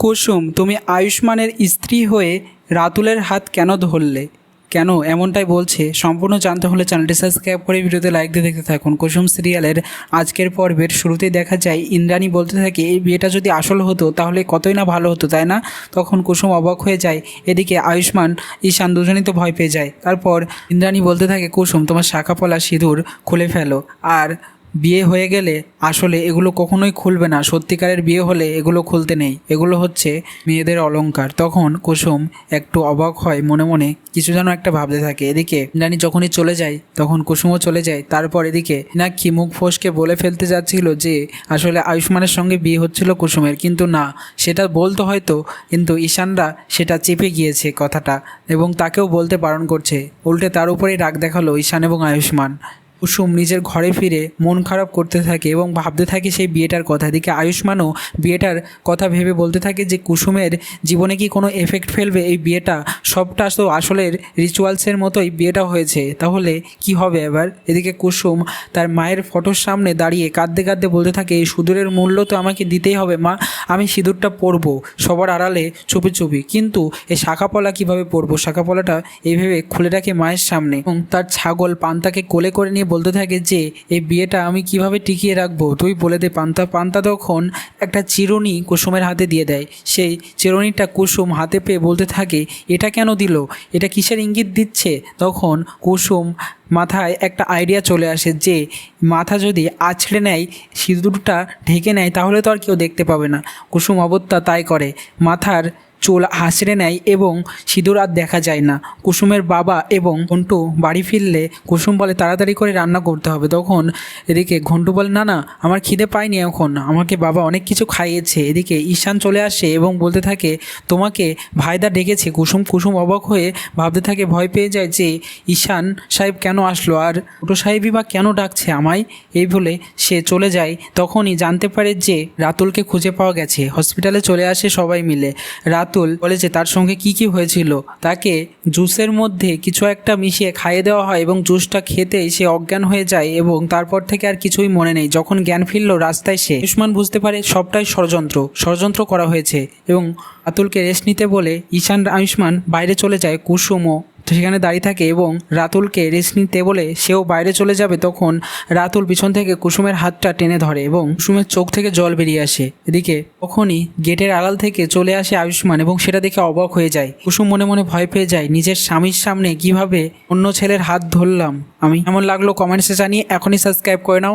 কুসুম, তুমি আয়ুষ্মানের স্ত্রী হয়ে রাতুলের হাত কেন ধরলে? কেন এমনটাই বলছে? সম্পূর্ণ জানতে হলে চ্যানেলটি সাবস্ক্রাইব করে ভিডিওতে লাইক দিয়ে দেখতে থাকুন। কুসুম সিরিয়ালের আজকের পর্বের শুরুতেই দেখা যায় ইন্দ্রাণী বলতে থাকে এই বিয়েটা যদি আসল হতো তাহলে কতই না ভালো হতো, তাই না? তখন কুসুম অবাক হয়ে যায়। এদিকে আয়ুষ্মান ঈশান দুজনেই তো ভয় পেয়ে যায়। তারপর ইন্দ্রাণী বলতে থাকে কুসুম, তোমার শাখা পলা সিঁদুর খুলে ফেলো। আর বিয়ে হয়ে গেলে আসলে এগুলো কখনোই খুলবে না। সত্যিকারের বিয়ে হলে এগুলো খুলতে নেই, এগুলো হচ্ছে মেয়েদের অলংকার। তখন কুসুম একটু অবাক হয়, মনে মনে কিছু যেন একটা ভাবতে থাকে। এদিকে ইন্দ্রাণী যখনই চলে যায় তখন কুসুমও চলে যায়। তারপর এদিকে নাকি মুখ ফসকে বলে ফেলতে যাচ্ছিল যে আসলে আয়ুষ্মানের সঙ্গে বিয়ে হচ্ছিল কুসুমের, কিন্তু না, সেটা বলতো হয়তো, কিন্তু ঈশানরা সেটা চেপে গিয়েছে কথাটা এবং তাকেও বলতে বারণ করছে। উল্টে তার উপরেই রাগ দেখালো ঈশান এবং আয়ুষ্মান। কুসুম নিজের ঘরে ফিরে মন খারাপ করতে থাকে এবং ভাবতে থাকে সেই বিয়েটার কথা। এদিকে আয়ুষ্মানও বিয়েটার কথা ভেবে বলতে থাকে যে কুসুমের জীবনে কি কোনো এফেক্ট ফেলবে এই বিয়েটা? সবটা তো আসলের রিচুয়ালসের মতোই বিয়েটা হয়েছে, তাহলে কি হবে এবার? এদিকে কুসুম তার মায়ের ফটোর সামনে দাঁড়িয়ে কাঁদতে কাঁদতে বলতে থাকে এই সিঁদুরের মূল্য তো আমাকে দিতেই হবে মা। আমি সিঁদুরটা পরবো সবার আড়ালে চুপি চুপি, কিন্তু এই শাখাপলা কীভাবে পরবো? শাখাপলাটা এইভাবে খুলে রাখে মায়ের সামনে এবং তার ছাগল পান্তাকে কোলে করে নিয়ে বলতে থাকে যে এই বিয়েটা আমি কিভাবে টিকিয়ে রাখবো, তুই বলে দে পান্তা। পান্তা তখন একটা চিরুনি কুসুমের হাতে দিয়ে দেয়। সেই চিরুনিটা কুসুম হাতে পেয়ে বলতে থাকে এটা কেন দিল, এটা কিসের ইঙ্গিত দিচ্ছে? তখন কুসুম মাথায় একটা আইডিয়া চলে আসে যে মাথা যদি আছড়ে নেয়, সিঁদুরটা ঢেকে নেয়, তাহলে তো আর কেউ দেখতে পাবে না। কুসুম অগত্যা তাই করে, মাথার চুল আঁচড়ে নেয় এবং সিঁদুর আর দেখা যায় না। কুসুমের বাবা এবং ঘন্টু বাড়ি ফিরলে কুসুম বলে তাড়াতাড়ি করে রান্না করতে হবে। তখন এদিকে ঘন্টু বলে না না, আমার খিদে পায়নি এখন, আমাকে বাবা অনেক কিছু খাইয়েছে। এদিকে ঈশান চলে আসে এবং বলতে থাকে তোমাকে ভাইদা ডেকেছে। কুসুম অবাক হয়ে ভাবতে থাকে, ভয় পেয়ে যায় যে ঈশান সাহেব কেন আসলো আর ছোটো সাহেবই বা কেন ডাকছে আমায়, এই বলে সে চলে যায়। তখনই জানতে পারে যে রাতুলকে খুঁজে পাওয়া গেছে। হসপিটালে চলে আসে সবাই মিলে। রাতুল বলে যে তার সঙ্গে কি কি হয়েছিল। তাকে জুসের মধ্যে কিছু একটা মিশিয়ে খাইয়ে দেওয়া হয় এবং জুসটা খেতেই সে অজ্ঞান হয়ে যায় এবং তারপর থেকে আর কিছুই মনে নেই। যখন জ্ঞান ফিরল রাস্তায় সে আয়ুষ্মান বুঝতে পারে সবটাই ষড়যন্ত্র করা হয়েছে এবং রাতুলকে রেস্ট নিতে বলে ঈশান আয়ুষ্মান বাইরে চলে যায়। কুসুমও সেখানে দাঁড়িয়ে থাকে এবং রাতুলকে রেস্ট নিতে বলে সেও বাইরে চলে যাবে। তখন রাতুল পিছন থেকে কুসুমের হাতটা টেনে ধরে এবং কুসুমের চোখ থেকে জল বেরিয়ে আসে। এদিকে তখনই গেটের আড়াল থেকে চলে আসে আয়ুষ্মান এবং সেটা দেখে অবাক হয়ে যায়। কুসুম মনে মনে ভয় পেয়ে যায়, নিজের স্বামীর সামনে কিভাবে অন্য ছেলের হাত ধরলাম আমি। এমন লাগলো কমেন্টসে জানিয়ে এখনই সাবস্ক্রাইব করে নাও।